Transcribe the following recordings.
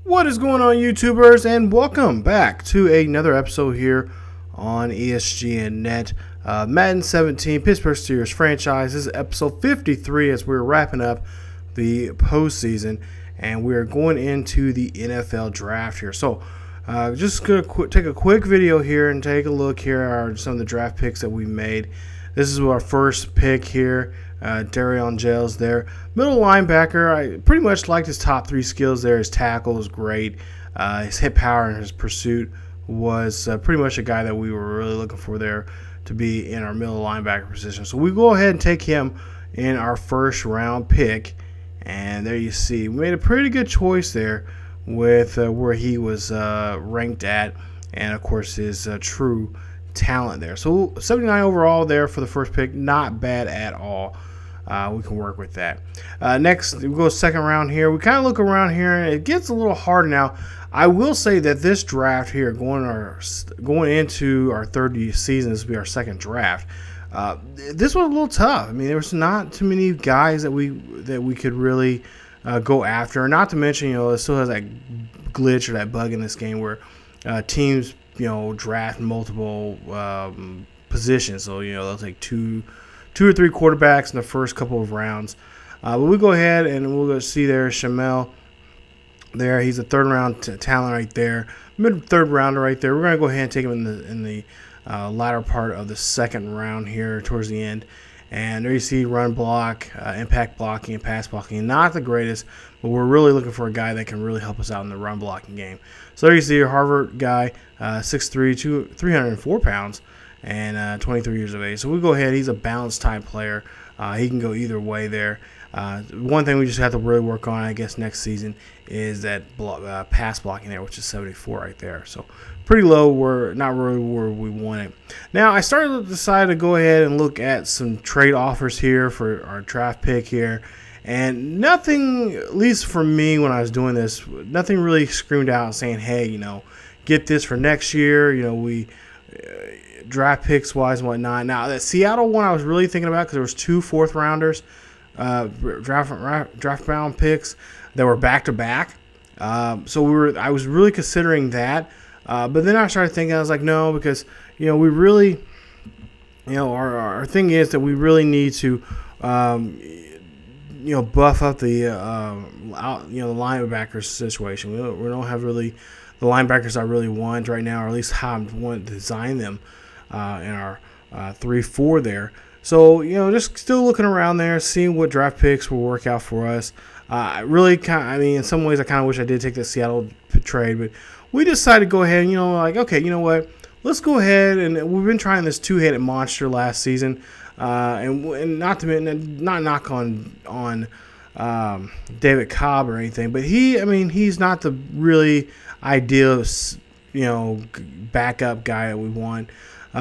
What is going on, YouTubers, and welcome back to another episode here on ESGNet. Madden 17 Pittsburgh Steelers franchise. This is episode 53 as we're wrapping up the postseason and we're going into the NFL draft here. So just going to take a quick video here and take a look. Here are some of the draft picks that we made. This is our first pick here. Derron Jells there. Middle linebacker, I pretty much liked his top three skills there. His tackle was great. His hit power and his pursuit was pretty much a guy that we were really looking for there to be in our middle linebacker position. So we go ahead and take him in our first round pick. And there you see, we made a pretty good choice there with where he was ranked at, and of course his true talent there. So 79 overall there for the first pick, not bad at all. We can work with that. Next, we go second round here. We kind of look around here, and it gets a little harder now. I will say that this draft here, going into our third season, this will be our second draft. This was a little tough. I mean, there was not too many guys that we could really go after. Not to mention, it still has that glitch or that bug in this game where teams, draft multiple positions. So they'll take two or three quarterbacks in the first couple of rounds. But we go ahead and we'll go see there Shamell. There, he's a third round talent right there, mid third rounder right there. We're gonna go ahead and take him in the latter part of the second round here towards the end. And there you see run block, impact blocking, and pass blocking. Not the greatest, but we're really looking for a guy that can really help us out in the run blocking game. So there you see a Harvard guy, 6'3", 304 pounds, and 23 years of age. So we go ahead. He's a balanced type player. He can go either way there. One thing we just have to really work on, I guess, next season is that pass blocking there, which is 74 right there. So pretty low. We're not really where we want it. Now, I started to decide to go ahead and look at some trade offers here for our draft pick here. And nothing, at least for me when I was doing this, nothing really screamed out saying, hey, get this for next year. We draft picks wise and whatnot. Now, that Seattle one I was really thinking about because there was two fourth rounders, draft round picks that were back to back. So I was really considering that. But then I started thinking, I was like, no, because we really, our thing is that we really need to buff up the the linebacker situation. We don't have really the linebackers I really want right now, or at least how I want to design them in our 3-4 there. So just still looking around there, seeing what draft picks will work out for us. In some ways I kind of wish I did take the Seattle trade, but we decided to go ahead and okay, you know what? Let's go ahead, and we've been trying this two-headed monster last season, and not knock on David Cobb or anything, but he's not the really ideal backup guy that we want.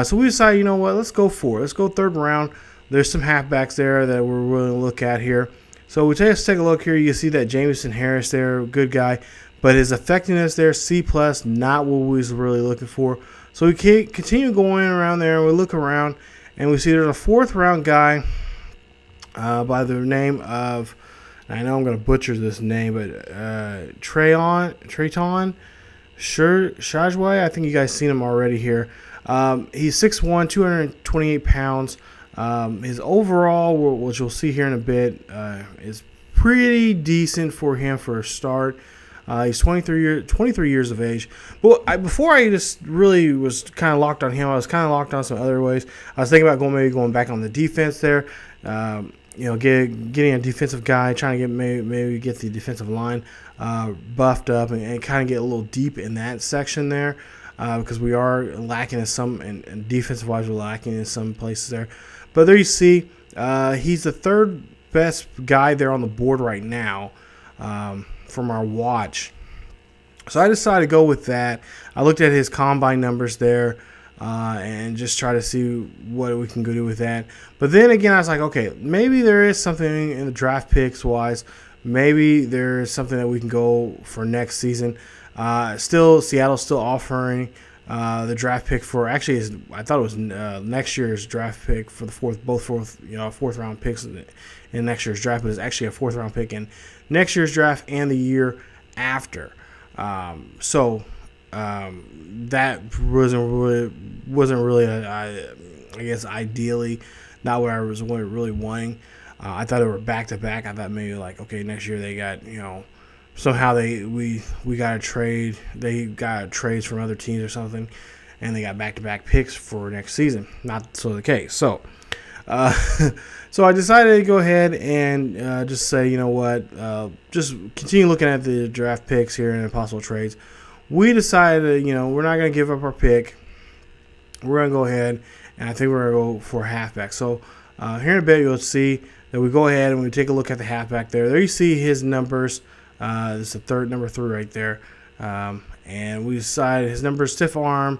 So we decided, let's go for it. Let's go third round. There's some halfbacks there that we're willing to look at here. So let's take a look here. You see that Jamison Harris there, good guy, but his effectiveness there, C+, not what we was really looking for. So we continue going around there, and we look around, and we see there's a fourth round guy by the name of, I know I'm going to butcher this name, but Trayion Shajway. I think you guys seen him already here. He's 6'1", 228 pounds. His overall, which you'll see here in a bit, is pretty decent for him for a start. He's 23 years of age. But before I just really was kind of locked on him, I was kind of locked on some other ways. I was thinking about going back on the defense there. Getting a defensive guy, trying to maybe get the defensive line buffed up and kind of get a little deep in that section there. Because we are lacking in some, and defensive wise, we're lacking in some places there. But there you see, he's the third best guy there on the board right now from our watch. So I decided to go with that. I looked at his combine numbers there and just try to see what we can go do with that. But then again, I was like, okay, maybe there is something in the draft picks wise. Maybe there is something that we can go for next season. Seattle's still offering the draft pick for, actually I thought it was next year's draft pick for the fourth round picks in next year's draft, but it's actually a fourth round pick in next year's draft and the year after. That wasn't really I guess ideally not what I was really wanting. I thought they were back to back. I thought maybe like, okay, next year they got, somehow we got a trade. They got trades from other teams or something, and they got back to back picks for next season. Not so the case. So so I decided to go ahead and just say, you know what, just continue looking at the draft picks here and possible trades. We decided, we're not going to give up our pick. We're going to go ahead, and I think we're going to go for a halfback. So here in a bit, you'll see that we go ahead and we take a look at the halfback there. There you see his numbers. This is the number 3 right there. And we decided his number is stiff arm.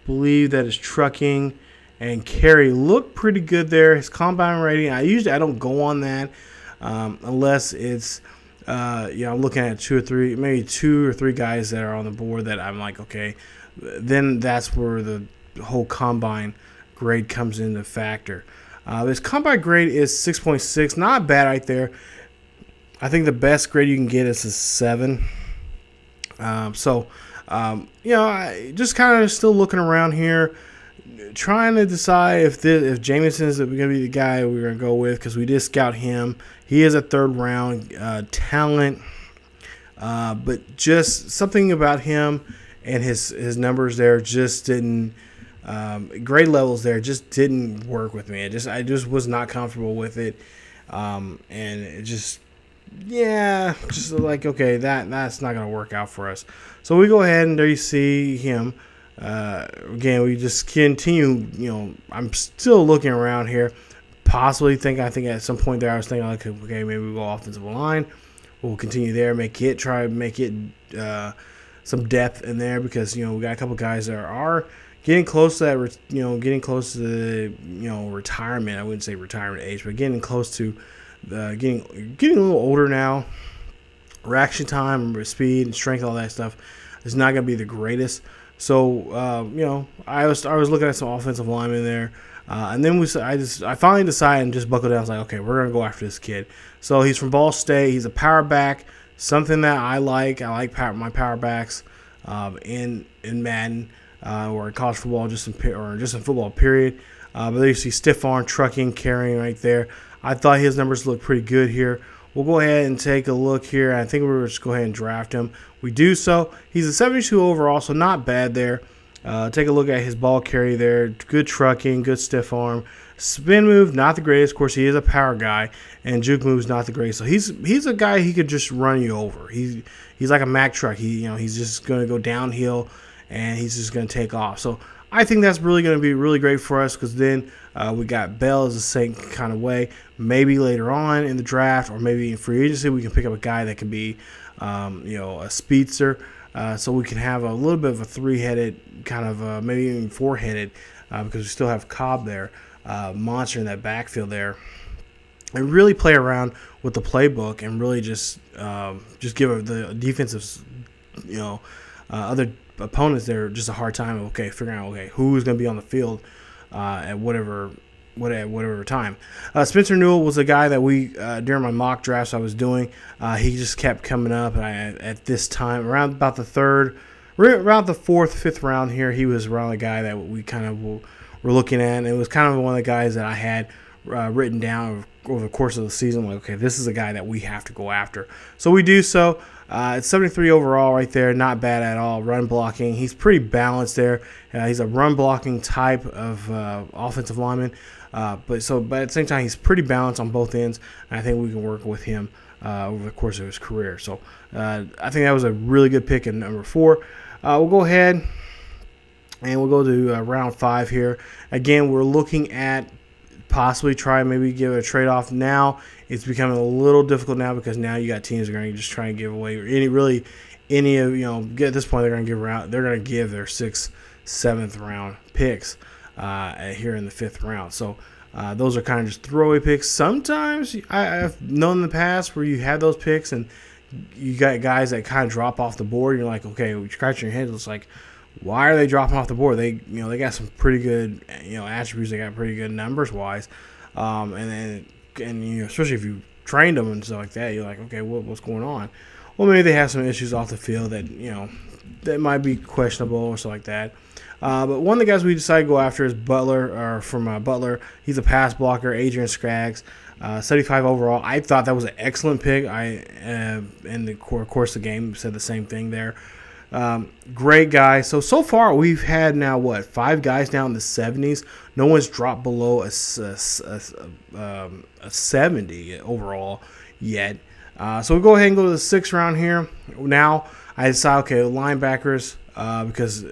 Believe that his trucking and carry look pretty good there. His combine rating, I don't go on that unless it's I'm looking at 2 or 3 guys that are on the board that I'm like, okay, then that's where the whole combine grade comes into factor. His combine grade is 6.6, not bad right there. I think the best grade you can get is a 7. I just kind of still looking around here, trying to decide if Jameson is going to be the guy we're going to go with, because we did scout him. He is a 3rd round talent, but just something about him and his numbers there just didn't, grade levels there just didn't work with me. I just was not comfortable with it, and it just like, okay, that's not going to work out for us. So we go ahead, and there you see him. Again, we just continue, I'm still looking around here. I think at some point there I was thinking, like, okay, maybe we go offensive line. We'll continue there, try to make it some depth in there, because, we got a couple guys that are getting close to that, getting close to the, retirement. I wouldn't say retirement age, but getting close to getting a little older now. Reaction time, speed, and strength, all that stuff is not going to be the greatest. So I was looking at some offensive linemen there, and then I finally decided and just buckled down. I was like, okay, we're gonna go after this kid. So he's from Ball State. He's a power back, something that I like. I like my power backs in Madden or in college football, just in football period. But there you see stiff arm, trucking, carrying right there. I thought his numbers look pretty good here. We'll go ahead and take a look here. I think we're just go ahead and draft him. We do so. He's a 72 overall, so not bad there. Take a look at his ball carry there. Good trucking, good stiff arm. Spin move, not the greatest. Of course, he is a power guy, and juke move's not the greatest. So he's a guy he could just run you over. He's like a Mack truck. He's just going to go downhill, and he's just going to take off. So I think that's really going to be really great for us, because then we got Bell as the same kind of way. Maybe later on in the draft, or maybe in free agency, we can pick up a guy that can be, a speedster. So we can have a little bit of a 3-headed, kind of maybe even 4-headed, because we still have Cobb there, monster in that backfield there, and really play around with the playbook and really just give the defensive, other opponents there just a hard time of, figuring out, who's going to be on the field at whatever time. Spencer Newell was a guy that we during my mock drafts I was doing, he just kept coming up, and at this time around about the 4th, 5th round here, he was around the guy that we kind of were looking at, and it was kind of one of the guys that I had written down over the course of the season, like, okay, this is a guy that we have to go after. So we do so. It's 73 overall right there, not bad at all. Run blocking, he's pretty balanced there. He's a run blocking type of offensive lineman, but at the same time, he's pretty balanced on both ends, and I think we can work with him over the course of his career. So I think that was a really good pick in number 4. We'll go ahead and we'll go to round 5 here. Again, we're looking at possibly maybe give it a trade-off. Now it's becoming a little difficult now, because now you got teams that are going to just try and give away any of, at this point they're going to give their 6th, 7th round picks here in the 5th round. So those are kind of just throwaway picks. Sometimes I've known in the past where you have those picks and you got guys that kind of drop off the board. You're like, okay, you scratch your head. It's like, why are they dropping off the board? They got some pretty good attributes. They got pretty good numbers wise, and especially if you trained them and stuff like that, you're like, okay, what's going on? well, maybe they have some issues off the field that, that might be questionable or something like that. But one of the guys we decided to go after is Butler, or from Butler. He's a pass blocker, Adrian Skaggs, 75 overall. I thought that was an excellent pick. In the course of the game, said the same thing there. Great guy. So far we've had now 5 guys down in the 70s. No one's dropped below a 70 overall yet. So we'll go ahead and go to the 6th round here. Now I decide, okay, linebackers, because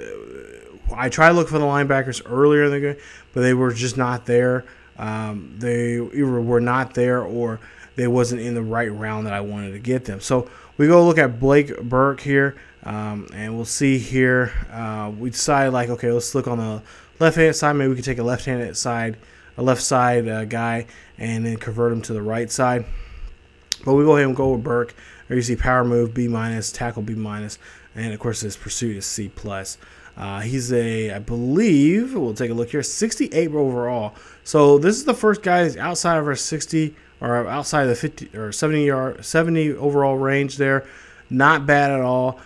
I tried to look for the linebackers earlier in the game, but they were just not there. They either were not there or they wasn't in the right round that I wanted to get them. So we go look at Burt here, and we'll see here. We decided, like, okay, let's look on the left-hand side. Maybe we could take a left-handed side, a left side guy, and then convert him to the right side. But we go ahead and go with Burt. There you see power move B-, tackle B-, and of course his pursuit is C+. He's I believe, we'll take a look here, 68 overall. So this is the first guy that's outside of our 60 or outside of the 50 or 70 overall range there. Not bad at all.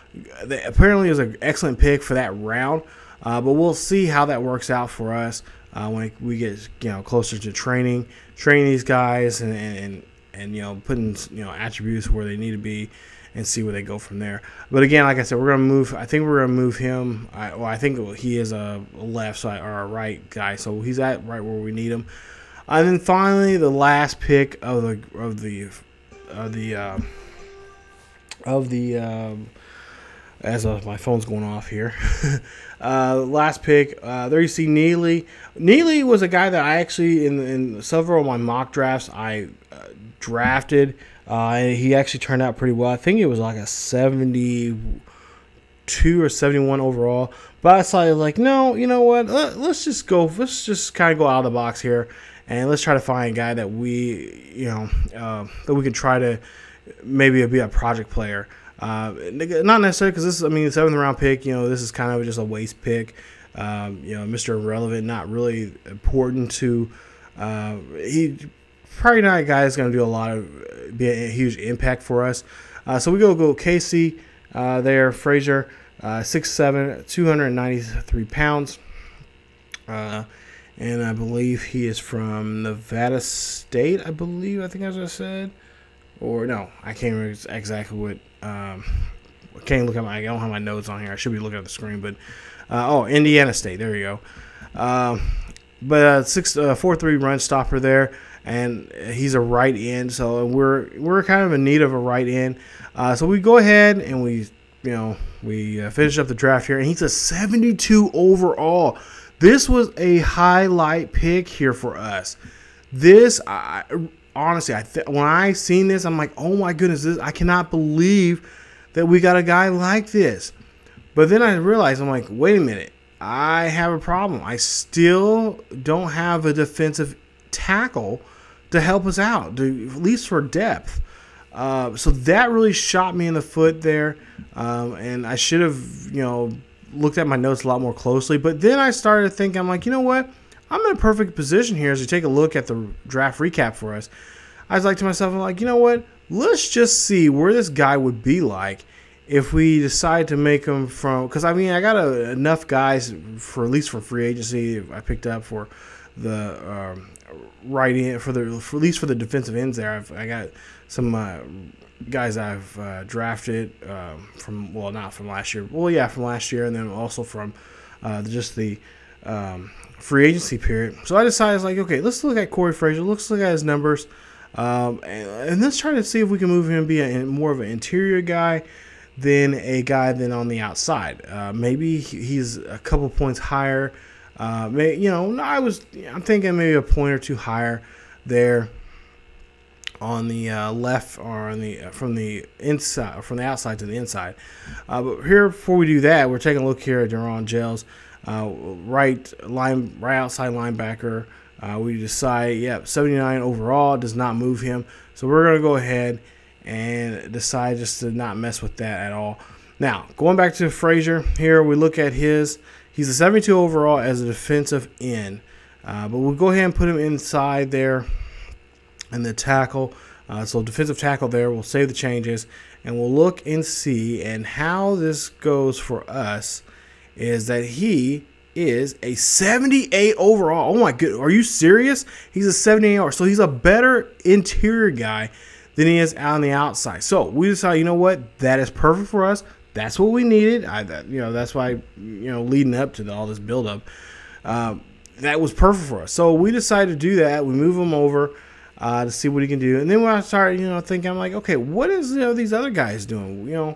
Apparently it was an excellent pick for that round, but we'll see how that works out for us when we get closer to training these guys and putting attributes where they need to be, and see where they go from there. But again, like I said, we're gonna move. I think we're gonna move him. I think he is a left side or a right guy, so he's at right where we need him. And then finally, the last pick of the as my phone's going off here. Last pick. There you see Newell. Newell was a guy that I actually in several of my mock drafts I drafted. He actually turned out pretty well. I think it was like a 72 or 71 overall. But I decided, like, no, you know what? Let's just go. Let's just kind of go out of the box here, and let's try to find a guy that we, that we can try to maybe be a project player. Not necessarily because this is, the 7th round pick. This is kind of just a waste pick. Mr. Irrelevant, not really important to. He probably not a guy that's going to do be a huge impact for us. So we go Casey there, Fraser, 6'7", 293 pounds. And I believe he is from Nevada State, I think that's what I said. Or no, I can't remember exactly what. I can't look at I don't have my notes on here. I should be looking at the screen, but Indiana State. There you go. But 4.3 run stopper there, and he's a right end. So we're kind of in need of a right end. So we go ahead and we finish up the draft here, and he's a 72 overall. This was a highlight pick here for us. This honestly, when I seen this, I'm like, oh my goodness, I cannot believe that we got a guy like this. But then I realized, I'm like, wait a minute, I have a problem. I still don't have a defensive tackle to help us out, at least for depth. So that really shot me in the foot there, and I should have, looked at my notes a lot more closely. But then I started thinking, I'm like, you know what? I'm in a perfect position here as we take a look at the draft recap for us. I was like to myself, I'm like, you know what? Let's just see where this guy would be like if we decide to make him from, because I got enough guys for at least for free agency. I picked up for the right end at least for the defensive ends there. I got some guys I've drafted from not from last year. Well, yeah, from last year, and then also from just the free agency period. So I decided, like, okay, let's look at Corey Fraser. Let's look at his numbers, and let's try to see if we can move him to be more of an interior guy than a guy on the outside. Maybe he's a couple points higher. I'm thinking maybe a point or two higher there on the left, or on the from the inside, or from the outside to the inside. But here, before we do that, we're taking a look here at Derron Jells. Right outside linebacker. We decide, 79 overall, does not move him. So we're going to go ahead and decide just to not mess with that at all. Now, going back to Fraser here, we look at he's a 72 overall as a defensive end. But we'll go ahead and put him inside there in the tackle. So defensive tackle there, we'll save the changes. and we'll look and see. And how this goes for us is that he is a 78 overall. Oh my goodness, are you serious? He's a 78 overall. So he's a better interior guy than he is on the outside. So we decided, you know what, that is perfect for us. That's what we needed. That's why, leading up to all this buildup, that was perfect for us. So we decided to do that. We move him over to see what he can do. And then when I started, thinking, I'm like, okay, what is these other guys doing?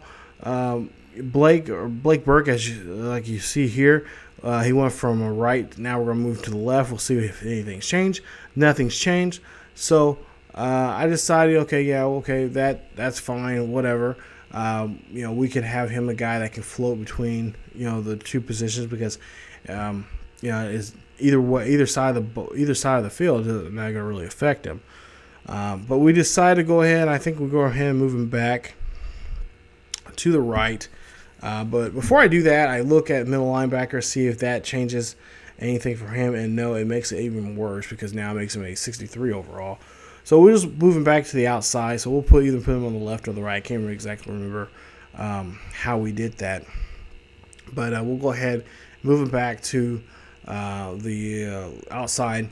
Blake Burt, like you see here, he went from a right. Now we're gonna move to the left. We'll see if anything's changed. Nothing's changed. So I decided, okay, that's fine, whatever. We could have him a guy that can float between the two positions, because is either side of the field is not gonna really affect him. But we decided to go ahead. I think we'll go ahead and move him back to the right. But before I do that, I look at middle linebacker, see if that changes anything for him. And no, it makes it even worse, because now it makes him a 63 overall. So we'll just move him back to the outside. So we'll either put him on the left or the right. I can't exactly remember how we did that. But we'll go ahead and move him back to the outside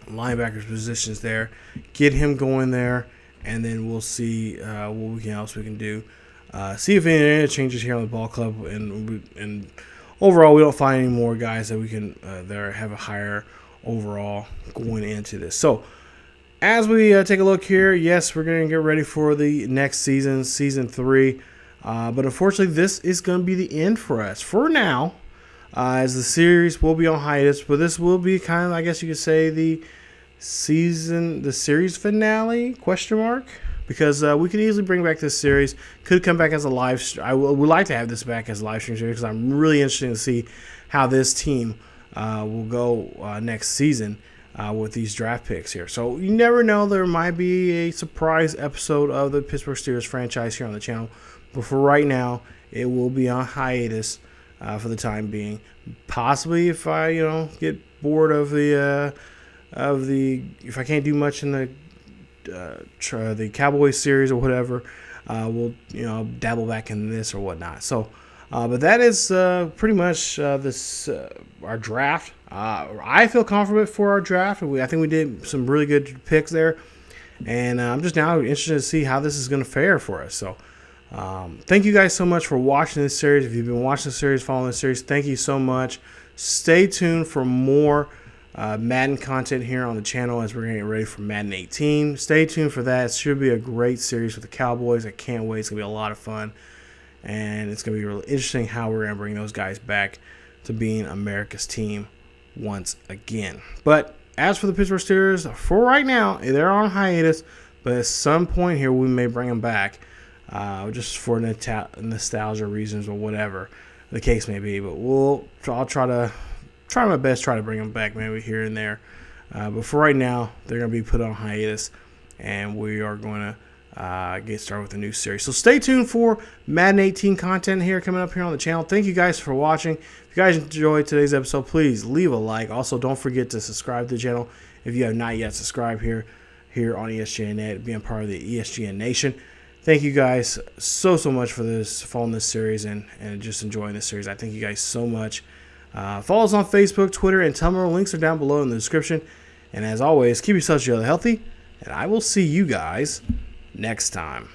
linebackers positions there. Get him going there, and then we'll see what else we can do. See if any changes here on the ball club, and overall we don't find any more guys that we can there have a higher overall going into this. So as we take a look here, yes, we're going to get ready for the next season, season 3. But unfortunately, this is going to be the end for us for now, as the series will be on hiatus. But this will be kind of, I guess you could say, the series finale, question mark. Because we could easily bring back this series. Could come back as a live stream. I would like to have this back as a live stream series, because I'm really interested to see how this team will go next season with these draft picks here. So you never know, there might be a surprise episode of the Pittsburgh Steelers franchise here on the channel. But for right now, it will be on hiatus for the time being. Possibly if I get bored of the if I can't do much in the Cowboys series or whatever, we'll dabble back in this or whatnot. So but that is pretty much our draft. I feel confident for our draft. I think we did some really good picks there, and I'm just now interested to see how this is going to fare for us. So thank you guys so much for watching this series. If you've been watching the series, following the series, thank you so much. Stay tuned for more Madden content here on the channel as we're going to get ready for Madden 18. Stay tuned for that. It should be a great series with the Cowboys. I can't wait. It's going to be a lot of fun, and it's going to be really interesting how we're going to bring those guys back to being America's team once again. But as for the Pittsburgh Steelers, for right now, they're on hiatus, but at some point here we may bring them back just for nostalgia reasons or whatever the case may be. But I'll try my best, try to bring them back maybe here and there. But for right now, they're going to be put on hiatus, and we are going to get started with a new series. So stay tuned for Madden 18 content here coming up here on the channel. Thank you guys for watching. If you guys enjoyed today's episode, please leave a like. Also, don't forget to subscribe to the channel if you have not yet subscribed here on ESGNet, being part of the ESGN Nation. Thank you guys so much for following this series and just enjoying this series. I thank you guys so much. Follow us on Facebook, Twitter, and Tumblr. Links are down below in the description. And as always, keep yourselves healthy, and I will see you guys next time.